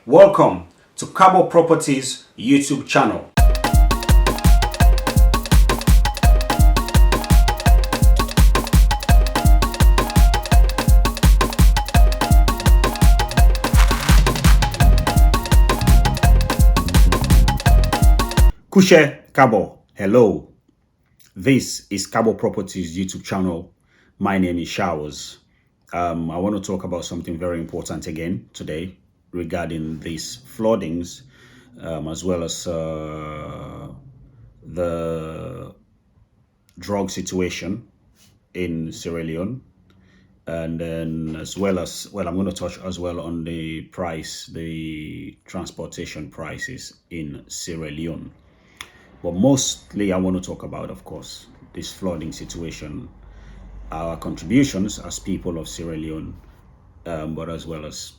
Welcome to Cabo Properties YouTube channel. Kushe Cabo, hello. This is Cabo Properties YouTube channel. My name is Showers. I want to talk about something very important again today regarding these floodings, as well as the drug situation in Sierra Leone, and then as well as, well, I'm going to touch as well on the transportation prices in Sierra Leone. But mostly I want to talk about, of course, this flooding situation, our contributions as people of Sierra Leone, but as well as,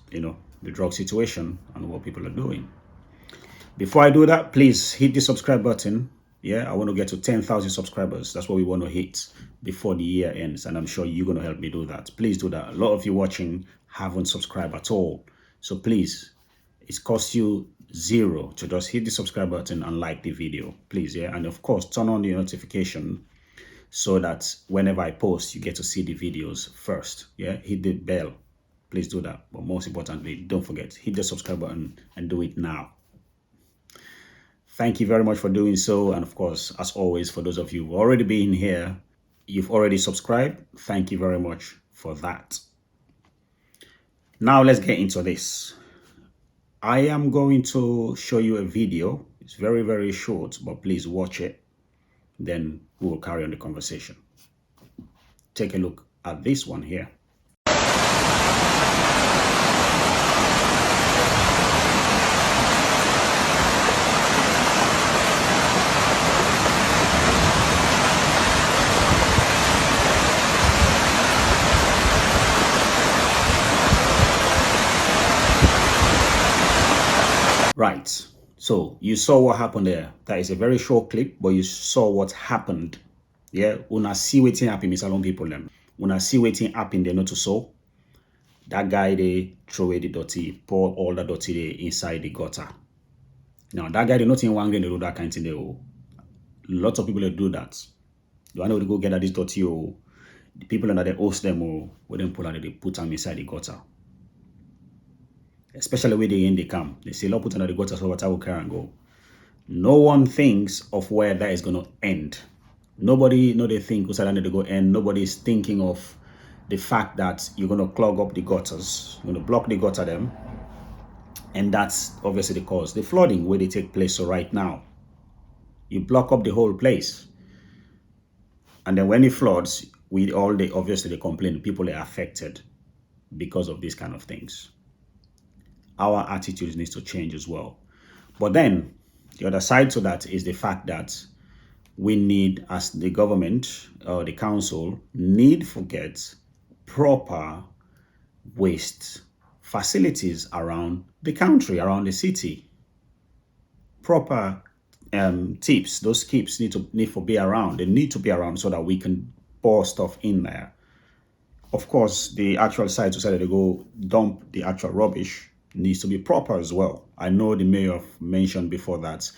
the drug situation and what people are doing. Before I do that, please hit the subscribe button. Yeah, I want to get to 10,000 subscribers. That's what we want to hit before the year ends. And I'm sure you're going to help me do that. Please do that. A lot of you watching haven't subscribed at all. So please, it costs you zero to just hit the subscribe button and like the video, please. Yeah, and of course turn on the notification so that whenever I post you get to see the videos first. Yeah, hit the bell, please do that. But most importantly, don't forget, hit the subscribe button and do it now. Thank you very much for doing so. And of course, as always, for those of you who've already been here, you've already subscribed, thank you very much for that. Now let's get into this. I am going to show you a video. It's very, very short, but please watch it. Then we will carry on the conversation. Take a look at this one here. Right, so you saw what happened there. That is a very short clip, but you saw what happened. Yeah, una see wetin happen, Mr. Long people them. Una see wetin happen there not to so. That guy they throw away the dirty, pour all the dirty there inside the gutter. Now that guy they not in one they do that kind of thing there. Oh. Lots of people they do that. You know they go get at this dirty oh. The people that they host them oh, when them pull out they put them inside the gutter. Especially when they in the camp. They say, put under the gutter so water will carry and go. No one thinks of where that is going to end. Nobody they think who's going to go end. Nobody is thinking of the fact that you're going to clog up the gutters. You're going to block the gutter them. And that's obviously the cause. The flooding where they take place so right now. You block up the whole place. And then when it floods, obviously they complain. People are affected because of these kind of things. Our attitudes needs to change as well. But then the other side to that is the fact that we need, as the government or the council, need forget proper waste facilities around the country, around the city. Proper tips, those keeps need to be around. They need to be around so that we can pour stuff in there. Of course, the actual site so that they go dump the actual rubbish needs to be proper as well. I know the mayor mentioned before that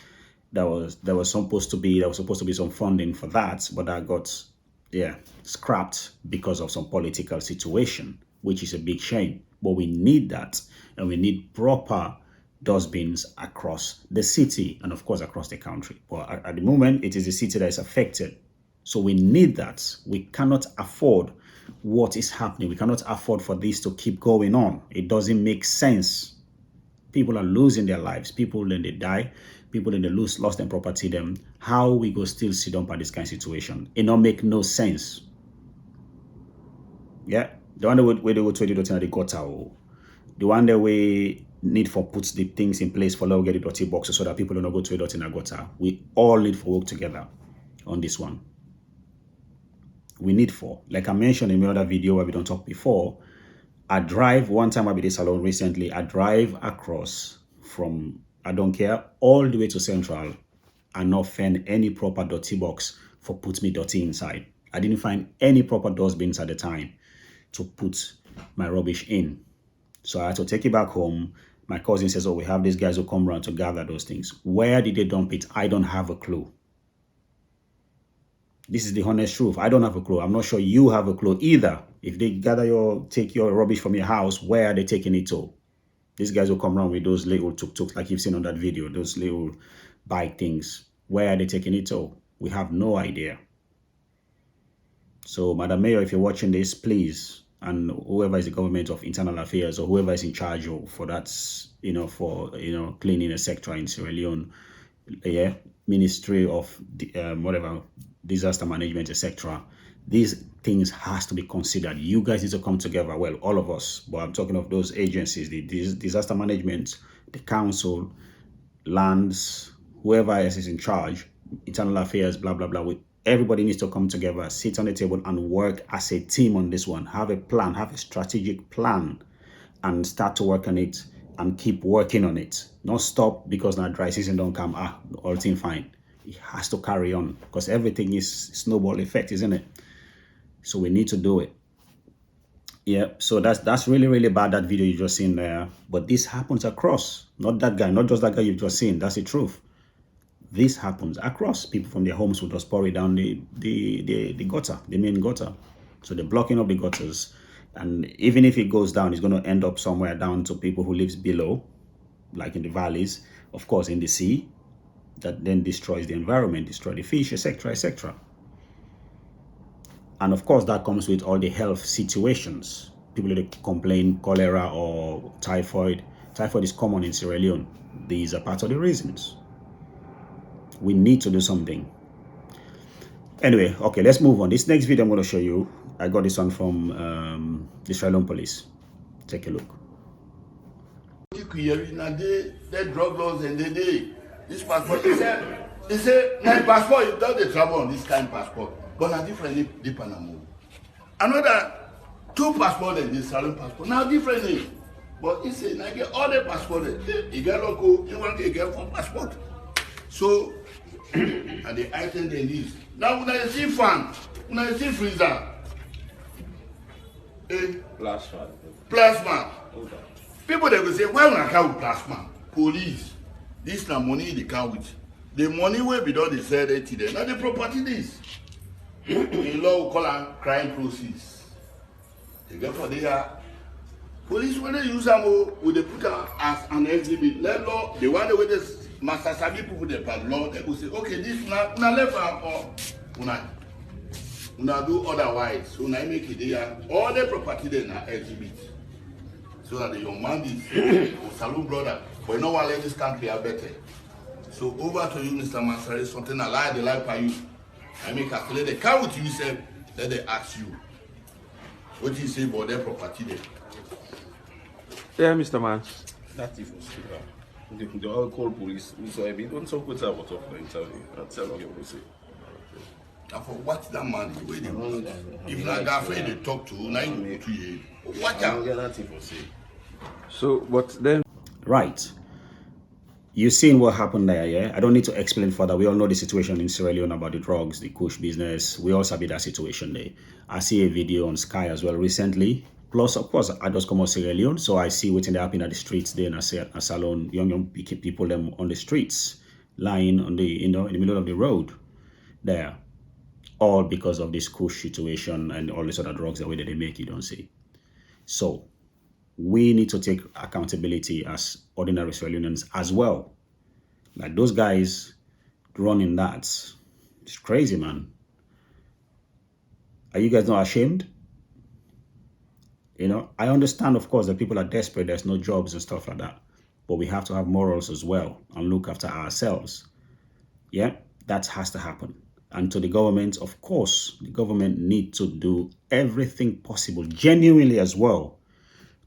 there was supposed to be some funding for that, but that got scrapped because of some political situation, which is a big shame. But we need that, and we need proper dustbins across the city and of course across the country. But at the moment, it is the city that is affected. So we need that. We cannot afford what is happening. We cannot afford for this to keep going on. It doesn't make sense. People are losing their lives. People then they die. People then they lost their property. Them how we go still sit down by this kind of situation? It don't make no sense. Yeah, the one where they go to the gutter, the one that we need for puts the things in place for let get the dirty boxes so that people don't go to a dirty in a gutter. We all need to work together on this one. We need for, like I mentioned in my other video where we don't talk before, I drive one time I be this alone recently. I drive across from I don't care all the way to Central and not find any proper dirty box for put me dirty inside. I didn't find any proper dustbins at the time to put my rubbish in. So I had to take it back home, My cousin says, oh, we have these guys who come around to gather those things. Where did they dump it? I don't have a clue. This is the honest truth. I don't have a clue. I'm not sure you have a clue either. If they take your rubbish from your house, where are they taking it to? These guys will come around with those little tuk-tuks like you've seen on that video, those little bike things. Where are they taking it to? We have no idea. So, Madam Mayor, if you're watching this, please, and whoever is the government of internal affairs or whoever is in charge of for that, for cleaning a sector in Sierra Leone, Ministry of whatever, disaster management, etc. These things has to be considered. You guys need to come together. Well, all of us, but I'm talking of those agencies, the disaster management, the council, lands, whoever else is in charge, internal affairs, blah, blah, blah. Everybody needs to come together, sit on the table and work as a team on this one. Have a plan, have a strategic plan and start to work on it and keep working on it. Not stop because now dry season don't come, all thing fine. It has to carry on because everything is snowball effect, isn't it? So we need to do it. Yeah, so that's really, really bad, that video you just seen there. But this happens across, not that guy, not just that guy you've just seen. That's the truth. This happens across. People from their homes will just pour it down the gutter, the main gutter. So they're blocking up the gutters. And even if it goes down, it's going to end up somewhere down to people who lives below, like in the valleys, of course, in the sea. That then destroys the environment, destroy the fish, etc., etc. And of course, that comes with all the health situations. People that complain cholera or typhoid. Typhoid is common in Sierra Leone. These are part of the reasons. We need to do something. Anyway, okay, let's move on. This next video I'm going to show you, I got this one from the Sierra Leone police. Take a look. They drug laws and this passport, they say, passport, you don't travel on this kind of passport, but now differently, the Panama. Another 2 passports and this Sierra Leone passport, now differently. But he said, I get all the passports, you get local, you want to get 1 passport. So, and the item they need. Now, when I see fan, when I see freezer, plasma. Okay. People they will say, why would I come with plasma? Police. This na money they come with. The money will be done, they sell it to them. Now the property this. In law, we call them crime proceeds. They get for their police when they use them, will they put them as an exhibit. Let law, the one with this. Master Sabi people the law, they will say, okay, this una left or una do otherwise. Una make it there. All the property they na exhibit. So that the young man is saloon brother, but no one let this country are better. So over to you, Mr. Mansari, something I like the life by you. I make calculate the car with you, say, let they ask you. What you say about their property there? Yeah, Mr. Man. That is for sure. They all call police. So I don't talk with about of the interview. That's all you will say. And for what that man is waiting. If not that afraid they talk to, now you go to you. Watch out. So, but then. Right. You've seen what happened there, yeah? I don't need to explain further. We all know the situation in Sierra Leone about the drugs, the kush business. We all sabi that situation there. I see a video on Sky as well recently. Plus, of course, I just come out Sierra Leone, so I see what's happening at the streets there in a salon, young people them on the streets, lying on the, in the middle of the road there. All because of this kush situation and all this other drugs, the way that they make it, don't see. So, we need to take accountability as ordinary Sierra Leoneans as well. Like those guys running that, it's crazy, man. Are you guys not ashamed? You know, I understand, of course, that people are desperate. There's no jobs and stuff like that. But we have to have morals as well and look after ourselves. Yeah, that has to happen. And to the government, of course, the government needs to do everything possible, genuinely as well,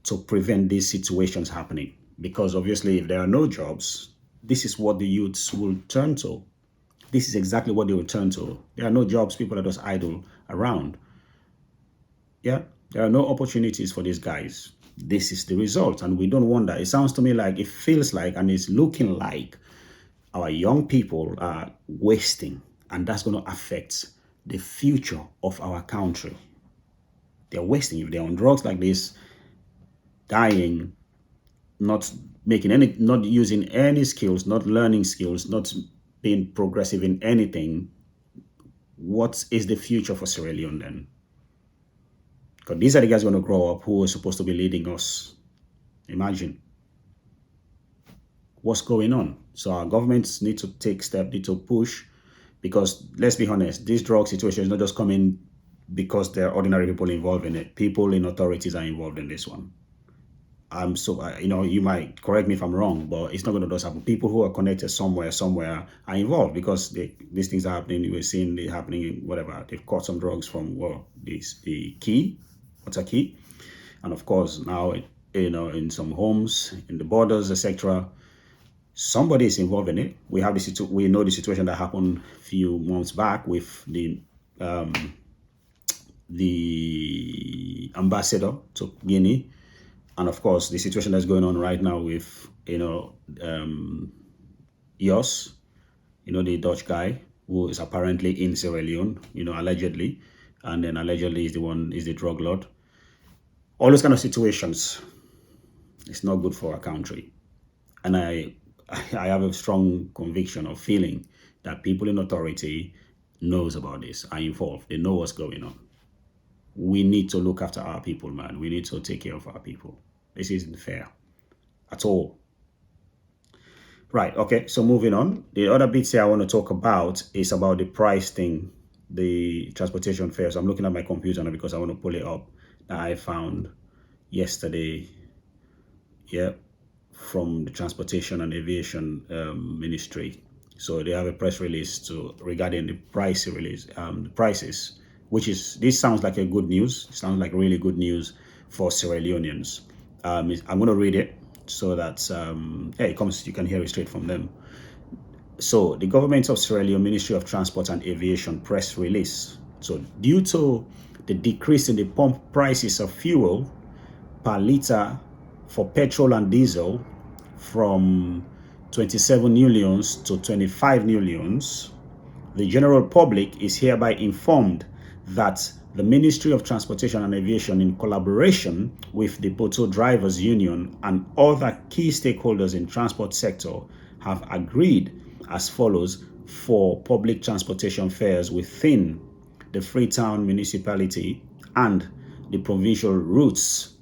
to prevent these situations happening. Because obviously, if there are no jobs, this is what the youths will turn to. This is exactly what they will turn to. There are no jobs, people are just idle around. Yeah, there are no opportunities for these guys. This is the result, and we don't want that. It sounds to me like, it feels like, and it's looking like our young people are wasting, and that's going to affect the future of our country. They're wasting. If they're on drugs like this, dying, not making any, not using any skills, not learning skills, not being progressive in anything, what is the future for Sierra Leone then? Because these are the guys going to grow up who are supposed to be leading us. Imagine what's going on. So our governments need to take steps, need to push, because let's be honest, this drug situation is not just coming because there are ordinary people involved in it. People in authorities are involved in this one. You might correct me if I'm wrong, but it's not going to just happen. People who are connected somewhere are involved, because these things are happening. We're seeing it happening, whatever. They've caught some drugs from, the key, what's a key? And of course, now, in some homes, in the borders, etc., somebody is involved in it. We know the situation that happened a few months back with the ambassador to Guinea. And of course, the situation that's going on right now with, Jos, the Dutch guy who is apparently in Sierra Leone, allegedly, and then allegedly is the drug lord. All those kind of situations, it's not good for our country. And I have a strong conviction or feeling that people in authority knows about this, are involved. They know what's going on. We need to look after our people, man. We need to take care of our people. This isn't fair at all. Right, okay, so moving on. The other bits here I want to talk about is about the price thing, the transportation fares. I'm looking at my computer now because I want to pull it up, that I found yesterday, from the Transportation and Aviation Ministry. So they have a press release regarding the the prices, this sounds like a good news. It sounds like really good news for Sierra Leoneans. I'm going to read it so that it comes. You can hear it straight from them. So the government of Sierra Leone Ministry of Transport and Aviation press release. So due to the decrease in the pump prices of fuel per litre for petrol and diesel from 27 new leones to 25 new leones, the general public is hereby informed that the Ministry of Transportation and Aviation, in collaboration with the Boto Drivers Union and other key stakeholders in transport sector, have agreed as follows for public transportation fares within the Freetown municipality and the provincial routes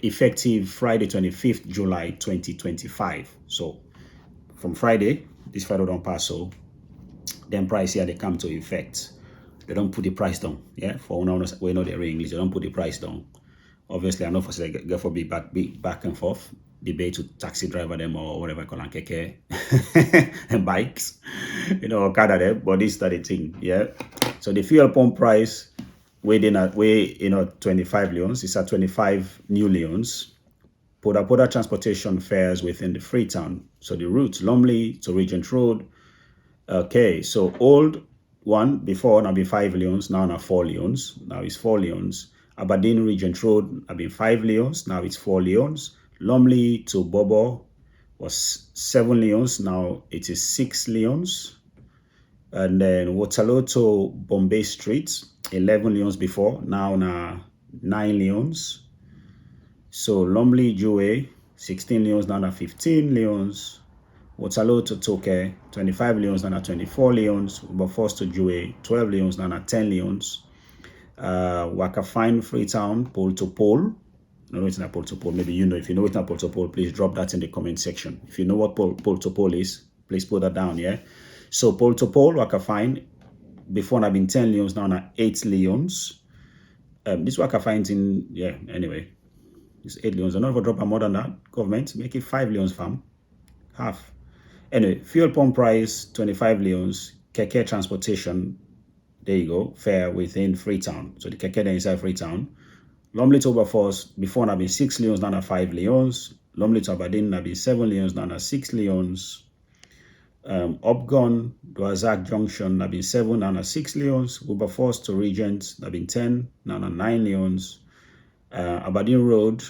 effective Friday 25th July 2025. So from Friday, this Friday don't pass, so then price here they come to effect. They don't put the price down. For now we know they're English, they don't put the price down. Obviously I know for say get for be back and forth debate to taxi driver them or whatever I call them, keke and bikes, Okada them, but this is the thing. So the fuel pump price within 25 leones, it's at 25 new leones. Poda transportation fares within the Freetown. So the routes Lumley to Regent Road. Okay, so old one before now be 5 leones, now 4 leones. Now it's 4 leones. Aberdeen Regent Road have been 5 leones, now it's 4 leones. Lumley to Bobo was 7 leones, now it is 6 leones. And then Waterloo to Bombay Street, 11 leones before, now 9 leones. So Lumley Jue, 16 leones, now 15 leones. Waterloo to Toke, 25 leones, now 24 leones. Wilberforce to Jue, 12 leones, now 10 leones. Wakafine Freetown, pole to pole. No, it's not pole to pole. Maybe if you know it's not pole to pole, please drop that in the comment section. If you know what pole to pole is, please put that down, So pole to pole, Wakafine, before I've been 10 leones, now 8 leones. This Wakafine's in, anyway, it's 8 leones. I'm not going to drop more than that. Government, make it 5 leones, fam. Half. Anyway, fuel pump price, 25 leones. Keke transportation, there you go, fare within Freetown. So the Keke there inside Freetown. Lumley to Wilberforce, before I've been 6 leones, now 5 leones. Lumley to Aberdeen, I've been 7 leones, now 6 leones. Upgun, Dwazak Junction, I've been 7, now 6 leones. Wilberforce to Regent, I've been 10, now 9 leones. Aberdeen Road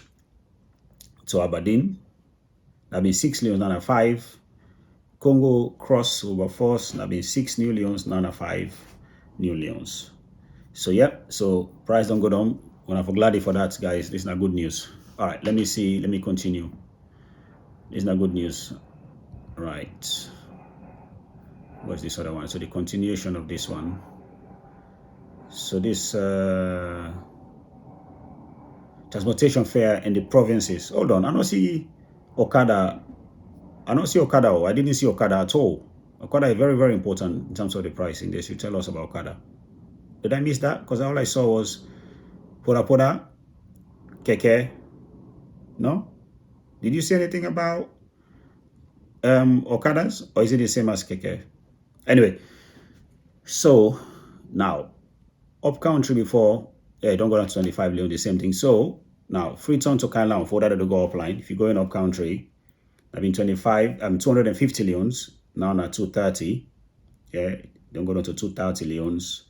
to Aberdeen, I've been 6 leones, now 5. Congo Cross Wilberforce, I've been 6 new leones, now 5 new leones. So so price don't go down. When I'm glad for that, guys. This is not good news. All right, let me continue. It's not good news. Right. What's this other one? So the continuation of this one. So this transportation fare in the provinces. Hold on, I don't see Okada. I don't see Okada. I didn't see Okada at all. Okada is very, very important in terms of the pricing. They should tell us about Okada. Did I miss that? Because all I saw was Poda, Keke. No? Did you see anything about Okadas? Or is it the same as Keke? Anyway, so now, up country before, yeah, don't go down to 25 Leone, the same thing. So now, Freetown to Kailan for that to go upline. If you're going up country, I've been 250 Leones, now 230. Yeah, don't go down to 230 Leones.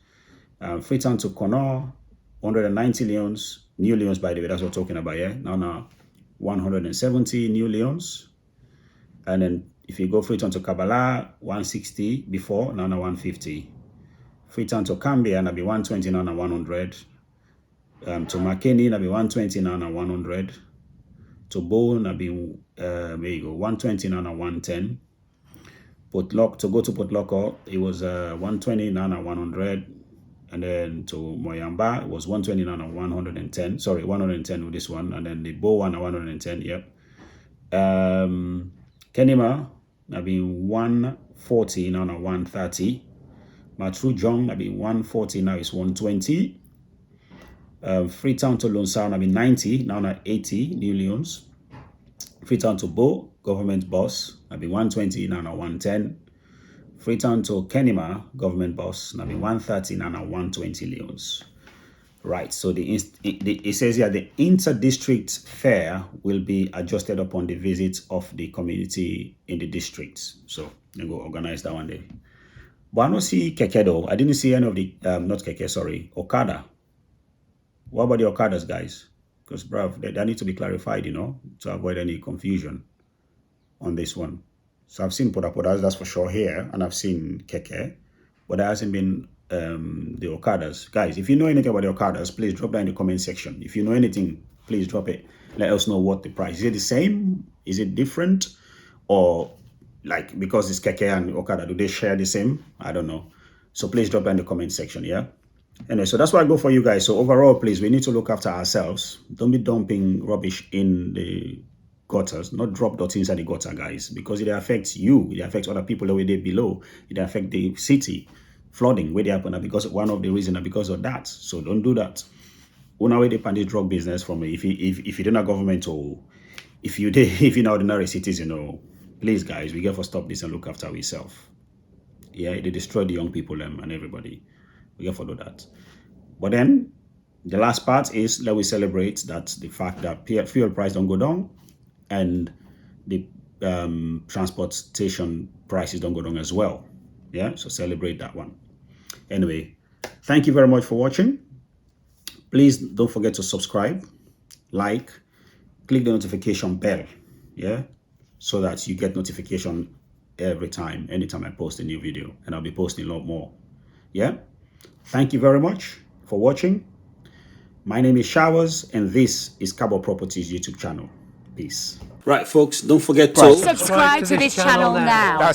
Freetown to Connor, 190 Leones, new Leones, by the way, that's what we're talking about, yeah? Now 170 new Leones. And then if you go Freetown to Kabbalah, 160 before, now 150. Freetown to Cambia, now be 120, now 100. To McKinney, now be 120, now 100. To Bow, now be, there you go, 120, now 110. To go to Port Loko, it was 120, now 100. And then to Moyamba, it was 120, now 110. Sorry, 110 with this one. And then the Bow one, 110, yep. Kenema, now be 140, now 130. Matru Jong, now be 140, now it's 120. Freetown to Lonsau, now be 90, now 80 new Leones. Freetown to Bow, government bus, now be 120, now 110. Freetown to Kenema, government bus, now be 130, now 120 Leones. Right, so it says here the inter-district fare will be adjusted upon the visit of the community in the districts. So then go organize that one day. But I don't see Keke though. I didn't see any of the, not Keke, sorry, Okada. What about the Okadas, guys? Because, bruv, that need to be clarified, you know, to avoid any confusion on this one. So I've seen Podas, that's for sure here, and I've seen Keke, but there hasn't been the Okadas. Guys, if you know anything about the Okadas, please drop that in the comment section. If you know anything, please drop it. Let us know what the price. Is it the same? Is it different? Or like, because it's Keke and Okada, do they share the same? I don't know. So please drop that in the comment section, yeah? Anyway, so that's what I go for you guys. So overall, please, we need to look after ourselves. Don't be dumping rubbish in the gutters. Not drop dirty inside the gutter, guys, because it affects you. It affects other people the way they below. It affects the city. Flooding, where they happen, because one of the reasons because of that. So don't do that. Una way they pan this drug business from if you don't have government or if you're an ordinary citizen, you know, please guys, we get to stop this and look after ourselves. Yeah, they destroy the young people and everybody. We get to do that. But then the last part is let we celebrate that the fact that fuel price don't go down and the transportation prices don't go down as well. Yeah, so celebrate that one. Anyway, thank you very much for watching. Please don't forget to subscribe, like, click the notification bell, yeah, so that you get notification anytime I post a new video, and I'll be posting a lot more. Yeah, thank you very much for watching. My name is Showers, and this is Cabo Properties YouTube channel. Peace. Right, folks, don't forget to subscribe to this channel now.